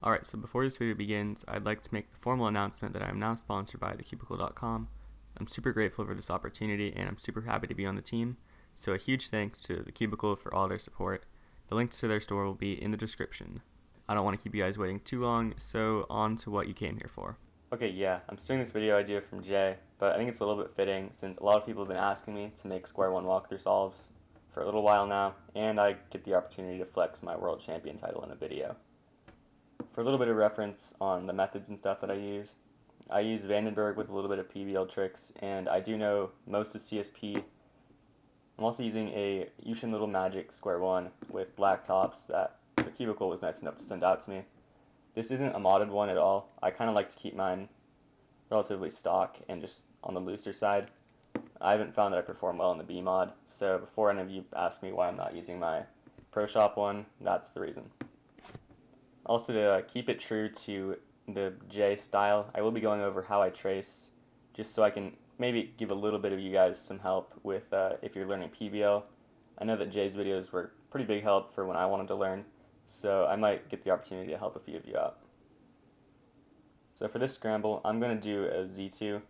Alright, so before this video begins, I'd like to make the formal announcement that I am now sponsored by thecubicle.com. I'm super grateful for this opportunity and I'm super happy to be on the team, so a huge thanks to The Cubicle for all their support. The links to their store will be in the description. I don't want to keep you guys waiting too long, so on to what you came here for. Okay, yeah, I'm stealing this video idea from Jay, but I think it's a little bit fitting since a lot of people have been asking me to make Square-1 walkthrough solves for a little while now, and I get the opportunity to flex my world champion title in a video. For a little bit of reference on the methods and stuff that I use Vandenberg with a little bit of PBL tricks, and I do know most of CSP. I'm also using a Yuxin Little Magic Square-1 with black tops that the Cubicle was nice enough to send out to me. This isn't a modded one at all. I kind of like to keep mine relatively stock and just on the looser side. I haven't found that I perform well in the B mod, so before any of you ask me why I'm not using my Pro Shop one, that's the reason. Also, to keep it true to the J style, I will be going over how I trace, just so I can maybe give a little bit of you guys some help with if you're learning PBL. I know that Jay's videos were pretty big help for when I wanted to learn, so I might get the opportunity to help a few of you out. So for this scramble, I'm going to do a Z2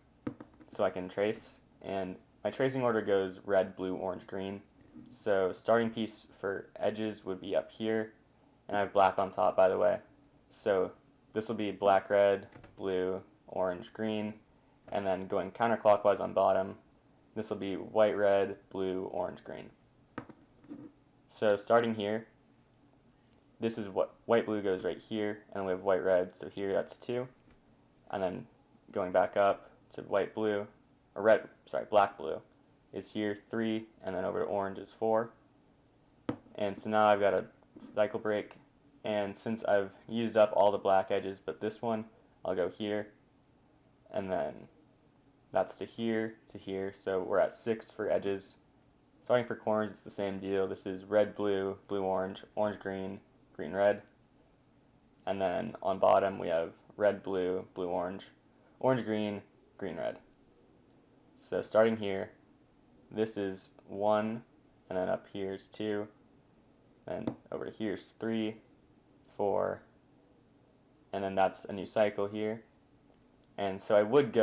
so I can trace, and my tracing order goes red, blue, orange, green. So starting piece for edges would be up here, and I have black on top, by the way. So this will be black, red, blue, orange, green, and then going counterclockwise on bottom, this will be white, red, blue, orange, green. So starting here, this is what white, blue goes right here, and we have white, red, so here that's 2. And then going back up to white, blue, or black, blue is here 3, and then over to orange is 4. And so now I've got a cycle break, and since I've used up all the black edges but this one, I'll go here, and then that's to here, so we're at 6 for edges. Starting for corners, it's the same deal. This is red, blue, blue, orange, orange, green, green, red. And then on bottom we have red, blue, blue, orange, orange, green, green, red. So starting here, this is 1, and then up here is 2, and over to here is 3, 4, and then that's a new cycle here. And so I would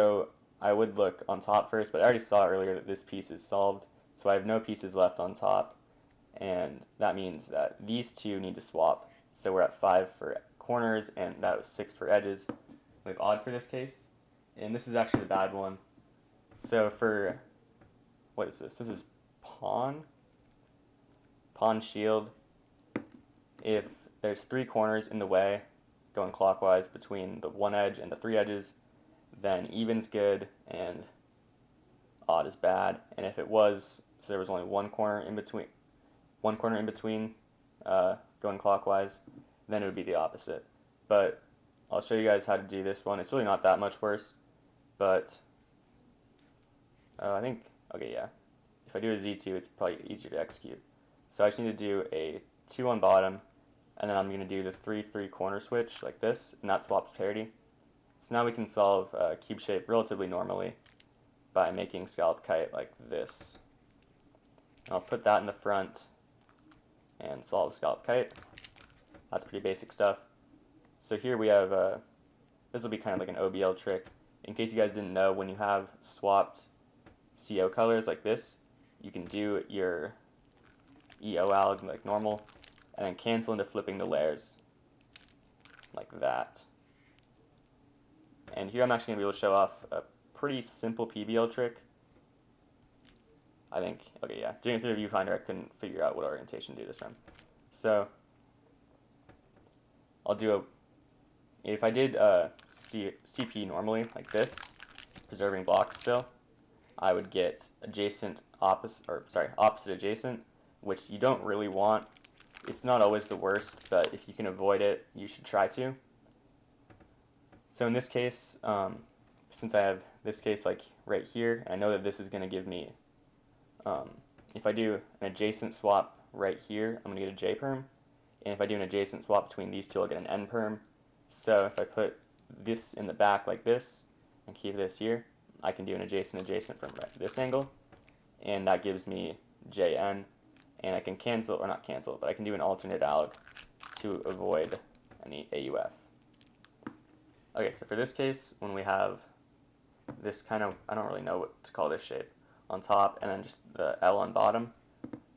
look on top first, but I already saw earlier that this piece is solved, so I have no pieces left on top, and that means that these two need to swap. So we're at 5 for corners, and that was 6 for edges. We have odd for this case, and this is actually the bad one. So for, what is this? This is pawn shield. If there's 3 corners in the way, going clockwise between the 1 edge and the 3 edges, then even's good and odd is bad. And if it was, so there was only one corner in between, going clockwise, then it would be the opposite. But I'll show you guys how to do this one. It's really not that much worse, but I think, okay, yeah. If I do a Z2, it's probably easier to execute. So I just need to do a 2 on bottom, and then I'm going to do the 3-3 corner switch like this, and that swaps parity. So now we can solve cube shape relatively normally by making scallop kite like this. And I'll put that in the front and solve scallop kite. That's pretty basic stuff. So here we have, this will be kind of like an OBL trick. In case you guys didn't know, when you have swapped CO colors like this, you can do your EO alg like normal, and then cancel into flipping the layers like that. And here I'm actually going to be able to show off a pretty simple PBL trick. I think, okay, yeah, doing it through the viewfinder, I couldn't figure out what orientation to do this time. So I'll do if I did CP normally, like this, preserving blocks still, I would get opposite adjacent, which you don't really want. It's not always the worst, but if you can avoid it, you should try to. So in this case, since I have this case like right here, and I know that this is going to give me, if I do an adjacent swap right here, I'm going to get a J perm, and if I do an adjacent swap between these two, I'll get an N perm. So if I put this in the back like this, and keep this here, I can do an adjacent from this angle, and that gives me JN, and I can cancel, or not cancel, but I can do an alternate alg to avoid any AUF. Okay, so for this case, when we have this kind of, I don't really know what to call this shape, on top, and then just the L on bottom.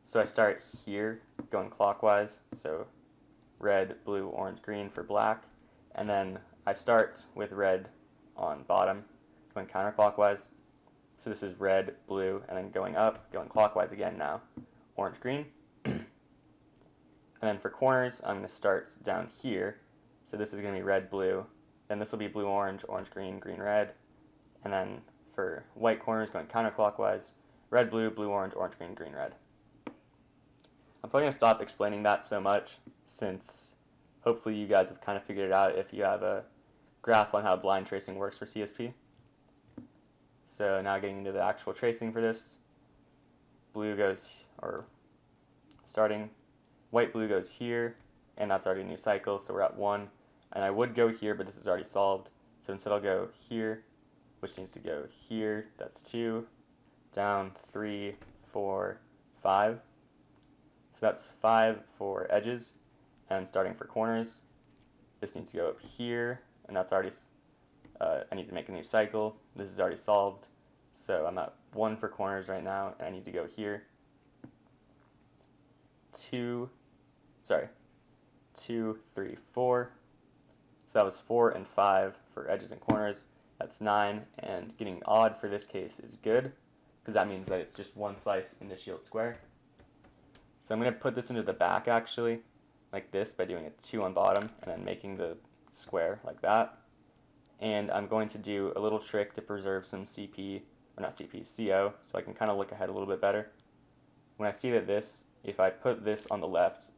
So I start here, going clockwise, so red, blue, orange, green for black, and then I start with red on bottom, going counterclockwise. So this is red, blue, and then going up, going clockwise again now, orange, green. And then for corners, I'm going to start down here. So this is going to be red, blue. Then this will be blue, orange, orange, green, green, red. And then for white corners, going counterclockwise, red, blue, blue, orange, orange, green, green, red. I'm probably going to stop explaining that so much, since hopefully you guys have kind of figured it out if you have a grasp on how blind tracing works for CSP. So now getting into the actual tracing for this, blue goes, or starting, white, blue goes here, and that's already a new cycle, so we're at 1. And I would go here, but this is already solved, so instead I'll go here, which needs to go here, that's 2, down 3, 4, 5. So that's 5 for edges, and starting for corners, this needs to go up here, and that's already, I need to make a new cycle. This is already solved, so I'm at 1 for corners right now, and I need to go here. 2, 3, 4. So that was 4 and 5 for edges and corners. That's 9, and getting odd for this case is good, because that means that it's just one slice in the shield square. So I'm going to put this into the back actually, like this, by doing a 2 on bottom, and then making the square like that. And I'm going to do a little trick to preserve some CP, or not CP, CO, so I can kind of look ahead a little bit better. When I see that this, if I put this on the left,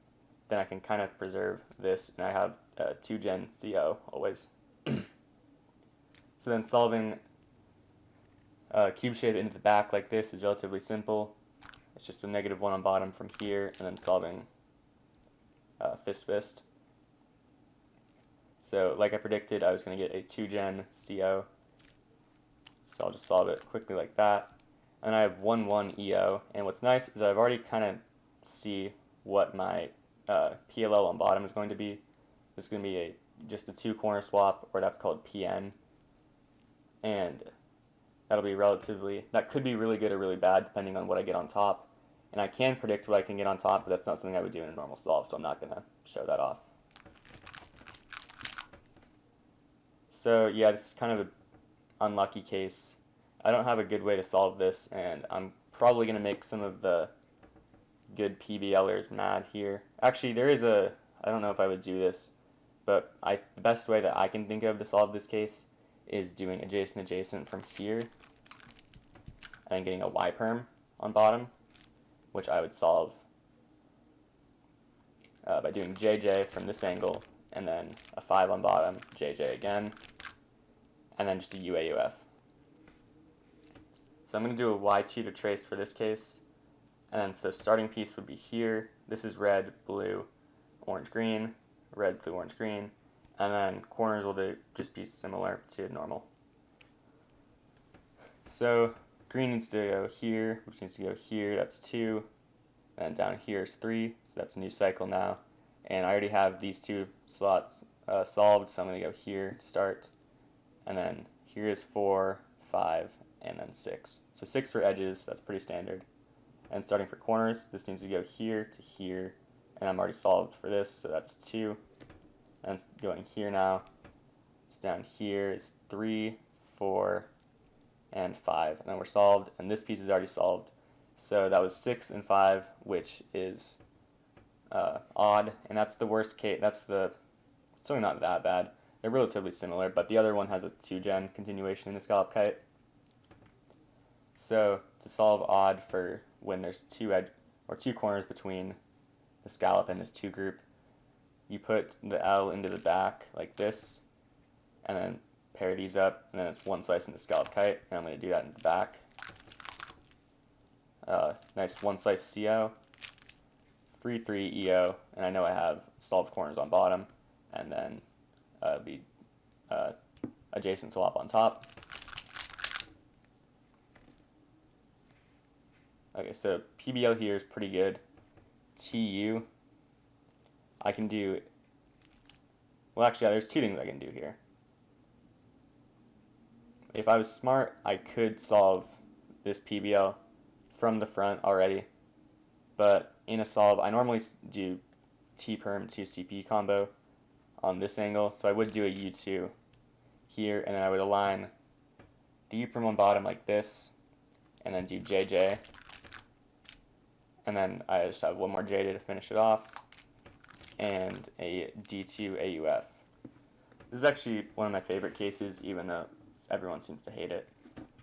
then I can kind of preserve this, and I have 2 gen CO always. So then solving cube shape into the back like this is relatively simple. It's just a -1 on bottom from here, and then solving fist. So like I predicted, I was going to get a 2 gen CO. So I'll just solve it quickly like that. And I have 1, 1 EO. And what's nice is I've already kind of see what my PLL on bottom is going to be. This is going to be just a 2 corner swap, or that's called PN. And that'll be that could be really good or really bad depending on what I get on top. And I can predict what I can get on top, but that's not something I would do in a normal solve, so I'm not going to show that off. So yeah, this is kind of an unlucky case. I don't have a good way to solve this, and I'm probably going to make some of the good PBLers mad here. Actually, I don't know if I would do this, but the best way that I can think of to solve this case is doing adjacent from here, and getting a Y-perm on bottom, which I would solve by doing JJ from this angle, and then a 5 on bottom, JJ again, and then just a UAUF. So I'm going to do a Y2 to trace for this case, and then so starting piece would be here. This is red, blue, orange, green, red, blue, orange, green, and then corners will just be similar to normal. So green needs to go here, which needs to go here, that's 2, and down here is 3, so that's a new cycle now. And I already have these 2 slots solved, so I'm going to go here to start, and then here is 4, 5, and then 6. So 6 for edges, that's pretty standard. And starting for corners, this needs to go here to here, and I'm already solved for this, so that's 2. And it's going here now. It's down here is 3, 4, and 5, and then we're solved, and this piece is already solved. So that was 6 and 5, which is odd, and that's the worst case. It's only not that bad. They're relatively similar, but the other one has a 2 gen continuation in the scallop kite. So to solve odd for when there's 2 corners between the scallop and this 2 group, you put the L into the back like this, and then pair these up, and then it's 1 slice in the scallop kite, and I'm going to do that in the back. Nice 1 slice CO, 3, 3 EO, and I know I have solved corners on bottom, and then be adjacent swap on top. Okay, so PBL here is pretty good. TU, I can do, well actually there's 2 things I can do here. if I was smart, I could solve this PBL from the front already, but in a solve, I normally do T-perm to CP combo on this angle, so I would do a U2 here, and then I would align the U-perm on bottom like this, and then do JJ, and then I just have one more JJ to finish it off, and a D2 AUF. This is actually one of my favorite cases, even though everyone seems to hate it.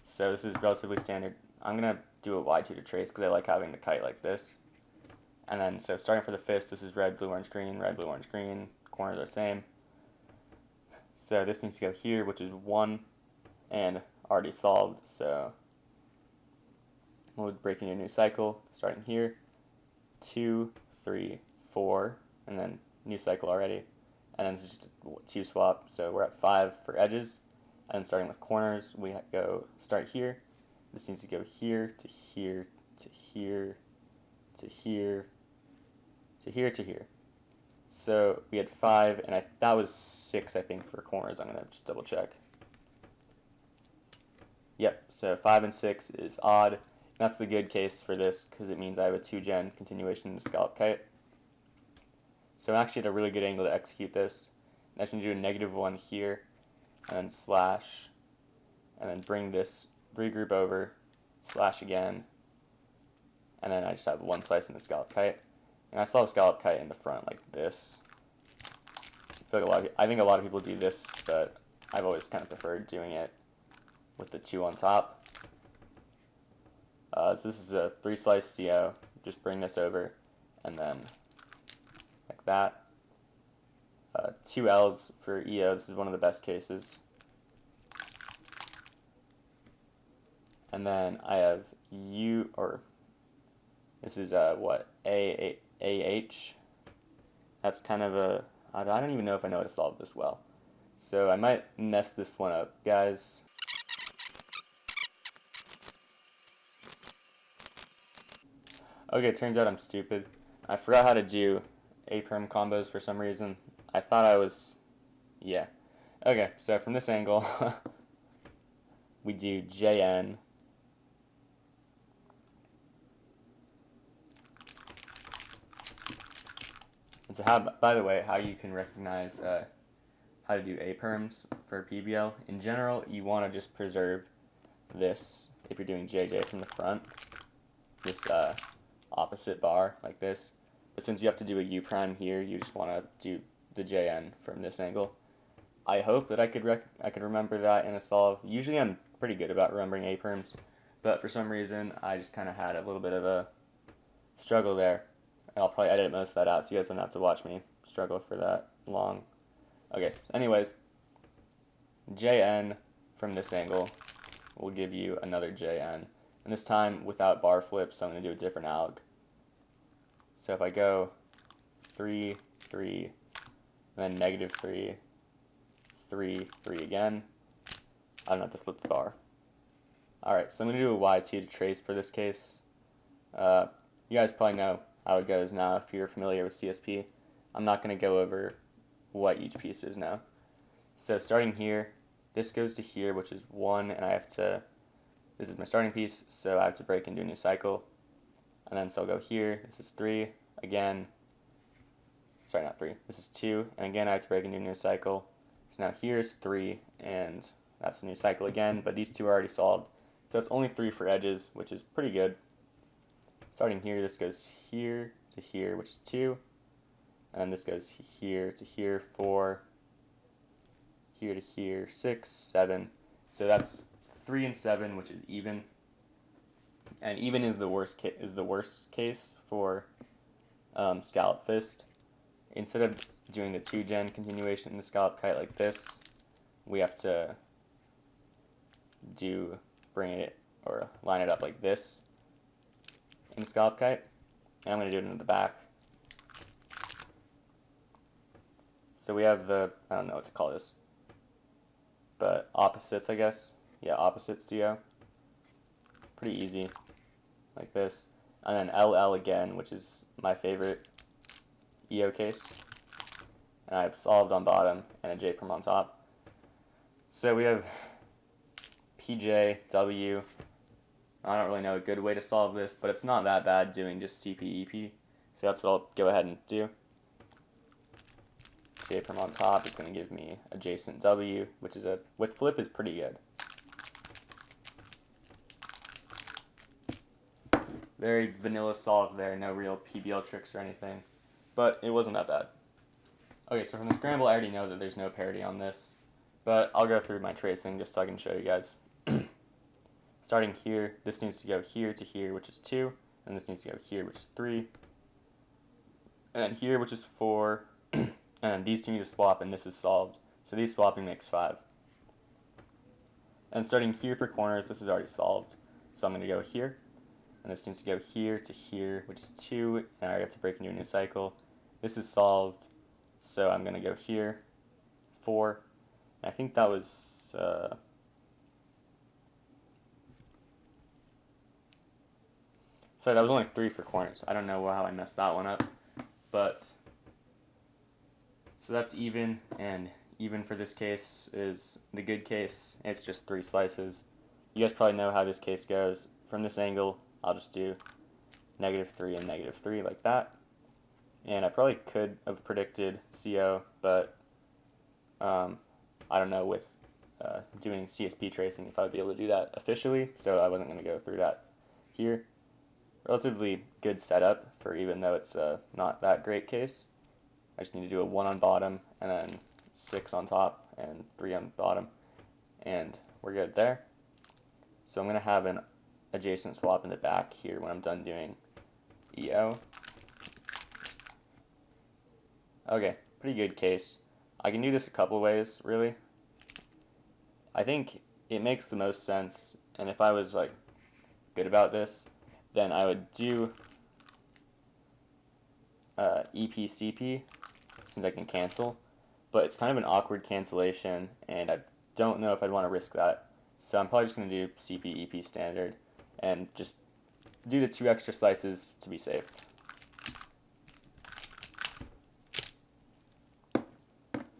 So this is relatively standard. I'm going to do a Y2 to trace because I like having the kite like this. And then, so starting for the fist, this is red, blue, orange, green, red, blue, orange, green. Corners are the same. So this needs to go here, which is 1, and already solved. So we'll break into a new cycle, starting here. 2, 3, 4, and then new cycle already. And then this is just a 2 swap, so we're at 5 for edges. And starting with corners, we go start here. This needs to go here to here to here to here to here to here. So we had 5, and that was 6, I think, for corners. I'm going to just double check. Yep, so 5 and 6 is odd. And that's the good case for this because it means I have a 2-gen continuation in the scallop kite. So I'm actually at a really good angle to execute this. I'm just going to do a -1 here, and then slash, and then bring this regroup over, slash again, and then I just have 1 slice in the scallop kite. And I still have scallop kite in the front like this. I think a lot of people do this, but I've always kind of preferred doing it with the 2 on top. So this is a 3 slice CO. Just bring this over, and then like that. 2 L's for EO. This is one of the best cases. And then I have U, or this is what, AH. That's kind of a, I don't even know if I know how to solve this well. So I might mess this one up, guys. Okay, turns out I'm stupid. I forgot how to do A-perm combos for some reason. I thought I was, yeah. Okay, so from this angle, we do JN. And so how, by the way, how you can recognize how to do A-perms for PBL. In general, you want to just preserve this, if you're doing JJ from the front, this opposite bar like this. But since you have to do a U prime here, you just want to do the JN from this angle. I hope that I could remember that in a solve. Usually I'm pretty good about remembering A-perms, but for some reason I just kind of had a little bit of a struggle there. And I'll probably edit most of that out so you guys don't have to watch me struggle for that long. Okay, anyways, JN from this angle will give you another JN. And this time without bar flips, so I'm going to do a different alg. So if I go 3, 3, and then -3, 3, 3 again, I don't have to flip the bar. Alright, so I'm going to do a Y2 to trace for this case. You guys probably know how it goes now if you're familiar with CSP. I'm not going to go over what each piece is now. So starting here, this goes to here, which is 1, and I have to, this is my starting piece, so I have to break into a new cycle. And then so I'll go here, this is 3, again, sorry, not 3, this is 2, and again I have to break into a new cycle. So now here's 3, and that's a new cycle again, but these 2 are already solved. So it's only 3 for edges, which is pretty good. Starting here, this goes here to here, which is 2, and this goes here to here, 4, here to here, 6, 7. So that's 3 and 7, which is even. And even is the worst case for scallop fist. Instead of doing the 2-gen continuation in the scallop kite like this, we have to bring it or line it up like this in the scallop kite. And I'm going to do it in the back. So we have the, I don't know what to call this, but opposites, I guess. Yeah, opposites CO. Pretty easy, like this. And then LL again, which is my favorite EO case. And I've solved on bottom and a J-perm on top. So we have PJ, W. I don't really know a good way to solve this, but it's not that bad doing just CP, EP. So that's what I'll go ahead and do. J from on top is going to give me adjacent W, which is with flip is pretty good. Very vanilla solve there, no real PBL tricks or anything, but it wasn't that bad. Okay, so from the scramble, I already know that there's no parity on this, but I'll go through my tracing just so I can show you guys. Starting here, this needs to go here to here, which is 2, and this needs to go here, which is 3, and here, which is 4, and these two need to swap, and this is solved. So these swapping makes 5. And starting here for corners, this is already solved. So I'm going to go here, and this needs to go here to here, which is 2, and I already have to break into a new cycle. This is solved, so I'm going to go here, 4, and I think that was, sorry, that was only 3 for corners. I don't know how I messed that one up, but, so that's even, and even for this case is the good case. It's just 3 slices. You guys probably know how this case goes. From this angle, I'll just do -3 and -3 like that. And I probably could have predicted CO, but I don't know with doing CSP tracing if I would be able to do that officially, so I wasn't going to go through that here. Relatively good setup for even though it's not that great case. I just need to do a 1 on bottom and then 6 on top and 3 on bottom, and we're good there. So I'm going to have an adjacent swap in the back here when I'm done doing EO. Okay, pretty good case. I can do this a couple ways, really. I think it makes the most sense, and if I was like good about this, then I would do EP-CP, since I can cancel, but it's kind of an awkward cancellation, and I don't know if I'd want to risk that. So I'm probably just going to do CP-EP standard, and just do the 2 extra slices to be safe.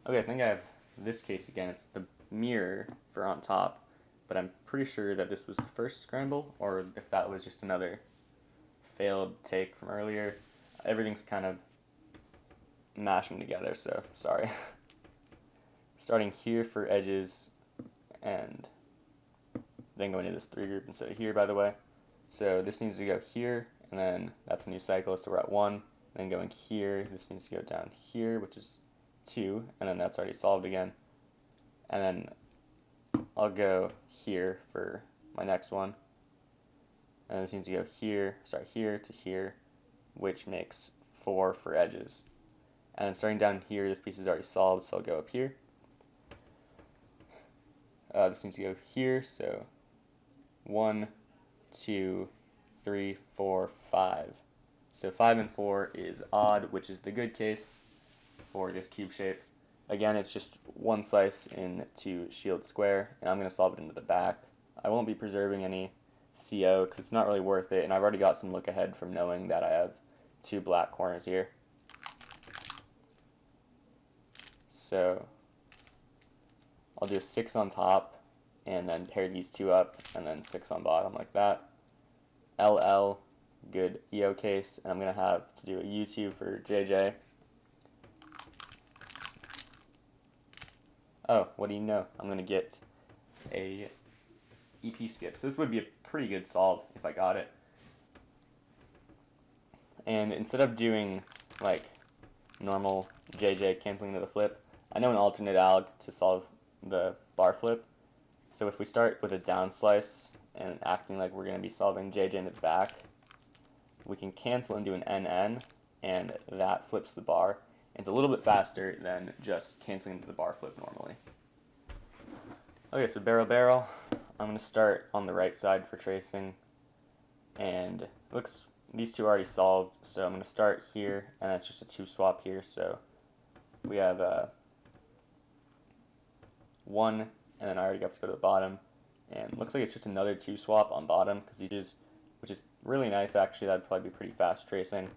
Okay, I think I have this case again. It's the mirror for on top, but I'm pretty sure that this was the first scramble, or if that was just another failed take from earlier. Everything's kind of mashing together, so sorry. Starting here for edges, and then going to this 3 group instead of here, by the way. So this needs to go here, and then that's a new cycle, so we're at 1. Then going here, this needs to go down here, which is 2, and then that's already solved again. And then I'll go here for my next one. And this needs to go here, here to here, which makes 4 for edges. And then starting down here, this piece is already solved, so I'll go up here. This needs to go here, so 1, 2, 3, 4, 5. So 5 and 4 is odd, which is the good case for this cube shape. Again, it's just 1 slice into shield square, and I'm going to solve it into the back. I won't be preserving any CO because it's not really worth it, and I've already got some look ahead from knowing that I have 2 black corners here. So I'll do a 6 on top, and then pair these 2 up, and then 6 on bottom like that. LL, good EO case, and I'm going to have to do a U2 for JJ. Oh, what do you know? I'm going to get a EP skip. So this would be a pretty good solve if I got it. And instead of doing like normal JJ canceling to the flip, I know an alternate alg to solve the bar flip. So if we start with a down slice and acting like we're going to be solving JJ into the back, we can cancel and do an NN, and that flips the bar. It's a little bit faster than just canceling into the bar flip normally. Okay, so barrel barrel. I'm going to start on the right side for tracing, and it looks these 2 are already solved, so I'm going to start here, and it's just a 2 swap here, so we have 1, and then I already have to go to the bottom, and it looks like it's just another 2 swap on bottom, because these is, which is really nice actually. That'd probably be pretty fast tracing.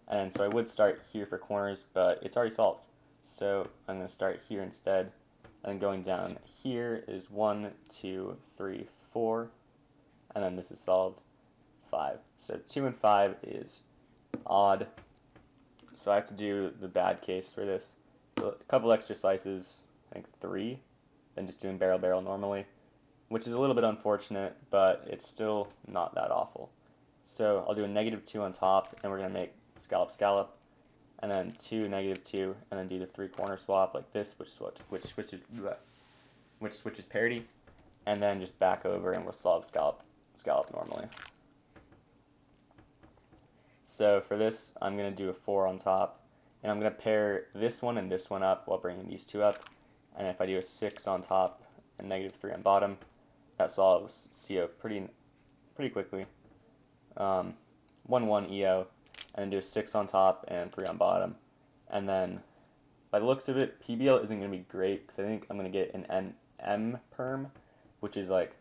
And so I would start here for corners, but it's already solved. So I'm going to start here instead, And then going down here is 1, 2, 3, 4, and then this is solved 5. So 2 and 5 is odd. So I have to do the bad case for this. So a couple extra slices, I think 3, than just doing barrel normally, which is a little bit unfortunate, but it's still not that awful. So I'll do a -2 on top, and we're going to make scallop, and then 2, -2, and then do the 3-corner swap like this, which switches parity, and then just back over and we'll solve scallop normally. So for this, I'm going to do a 4 on top, and I'm going to pair this one and this one up while bringing these two up, and if I do a 6 on top and -3 on bottom, that solves CO pretty quickly. 1, 1 EO, and then do a 6 on top and 3 on bottom. And then, by the looks of it, PBL isn't going to be great, because I think I'm going to get an M perm, which is like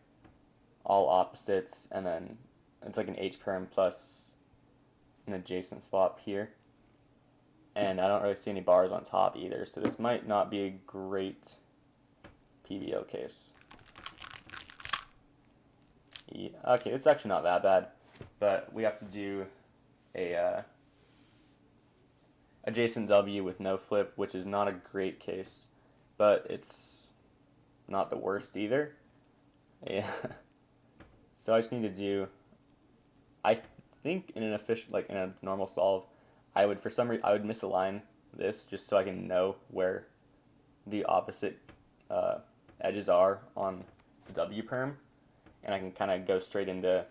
all opposites, and then it's like an H perm plus an adjacent swap here. And I don't really see any bars on top either, so this might not be a great PBL case. Yeah, okay, it's actually not that bad, but we have to do a adjacent W with no flip, which is not a great case, but it's not the worst either. Yeah. So I just need to do, I think in an efficient, like in a normal solve, I would misalign this just so I can know where the opposite edges are on the W perm, and I can kind of go straight into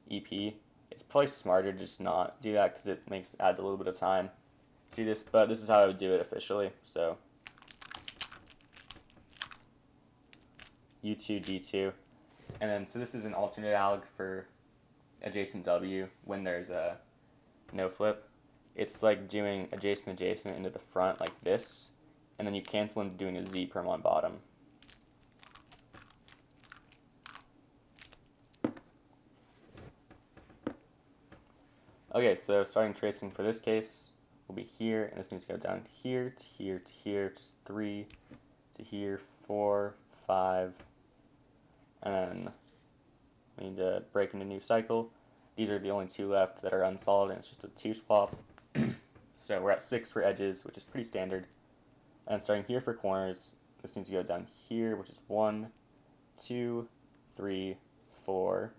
EP. It's probably smarter to just not do that because it adds a little bit of time. See this, but this is how I would do it officially. So U2, D2, and then so this is an alternate alg for adjacent W when there's a no flip. It's like doing adjacent into the front like this, and then you cancel into doing a Z perm on bottom. Okay, so starting tracing for this case will be here, and this needs to go down here to here to here, just 3 to here, 4, 5, and then we need to break into new cycle. These are the only 2 left that are unsolved, and it's just a 2 swap. So we're at 6 for edges, which is pretty standard. And starting here for corners, this needs to go down here, which is 1, 2, 3, 4,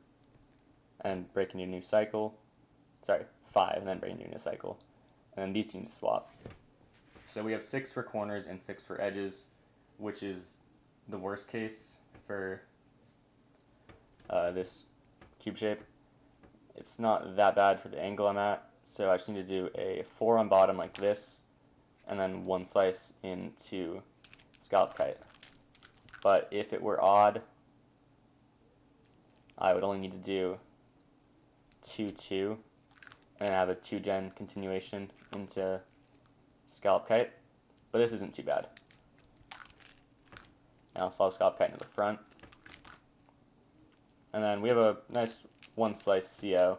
and break into a new cycle. Sorry, 5, and then break into a new cycle. And then these two need to swap. So we have 6 for corners and 6 for edges, which is the worst case for this cube shape. It's not that bad for the angle I'm at, so I just need to do a 4 on bottom like this, and then 1 slice into scallop kite. But if it were odd, I would only need to do 2, 2, and have a 2-gen continuation into scallop kite, but this isn't too bad. Now I'll solve scallop kite into the front, and then we have a nice 1 slice CO.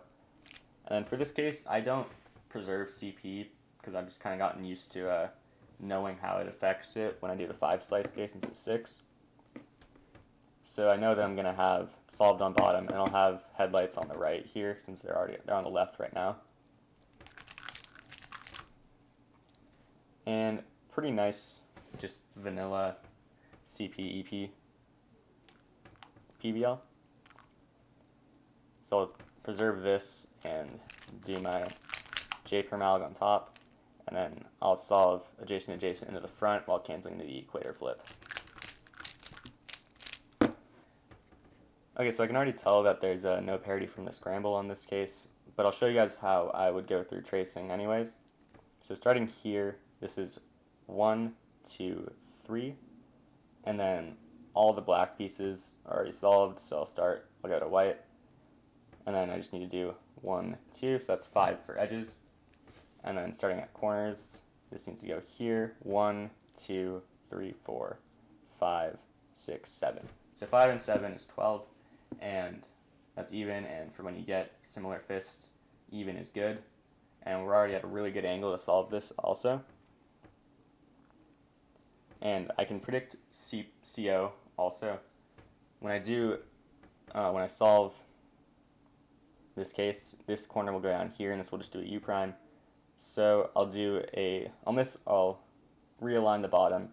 And then for this case, I don't preserve CP because I've just kind of gotten used to knowing how it affects it when I do the 5 slice case into the 6. So I know that I'm going to have solved on bottom, and I'll have headlights on the right here since they're on the left right now. And pretty nice, just vanilla CP EP PBL. So I'll preserve this and do my J perm alg on top, and then I'll solve adjacent into the front while canceling into the equator flip. Okay, so I can already tell that there's no parity from the scramble on this case, but I'll show you guys how I would go through tracing anyways. So starting here, this is 1, 2, 3, and then all the black pieces are already solved, so I'll go to white, and then I just need to do 1, 2, so that's 5 for edges, and then starting at corners, this needs to go here, 1, 2, 3, 4, 5, 6, 7. So 5 and 7 is 12, and that's even, and for when you get similar fists, even is good, and we're already at a really good angle to solve this also. And I can predict CO also. When I solve this case, this corner will go down here, and this will just do a U prime. So I'll realign the bottom,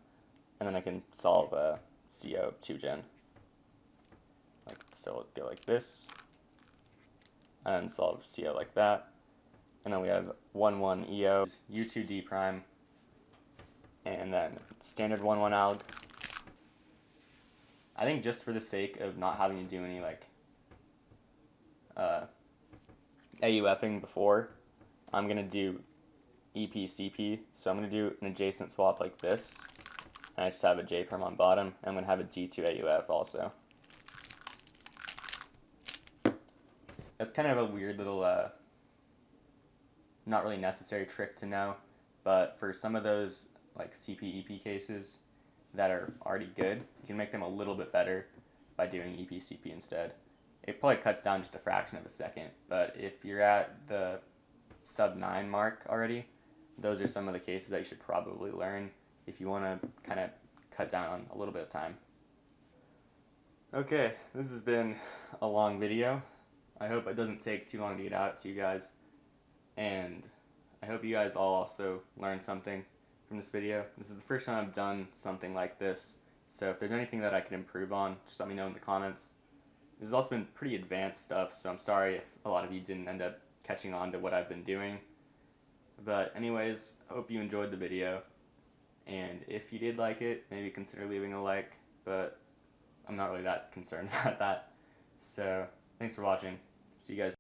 and then I can solve CO 2gen. So it'll go like this, and solve CO like that. And then we have 1, 1 EO, U2D prime, and then standard 1, 1 alg. I think just for the sake of not having to do any AUFing before, I'm going to do EP-CP. So I'm going to do an adjacent swap like this, and I just have a J perm on bottom. I'm going to have a D2 AUF also. That's kind of a weird little, not really necessary trick to know, but for some of those like CP-EP cases that are already good, you can make them a little bit better by doing EP-CP instead. It probably cuts down just a fraction of a second, but if you're at the sub 9 mark already, those are some of the cases that you should probably learn if you want to kind of cut down on a little bit of time. Okay, this has been a long video. I hope it doesn't take too long to get out to you guys, and I hope you guys all also learned something from this video. This is the first time I've done something like this, so if there's anything that I can improve on, just let me know in the comments. This has also been pretty advanced stuff, so I'm sorry if a lot of you didn't end up catching on to what I've been doing. But anyways, I hope you enjoyed the video, and if you did like it, maybe consider leaving a like, but I'm not really that concerned about that. So thanks for watching. See you guys.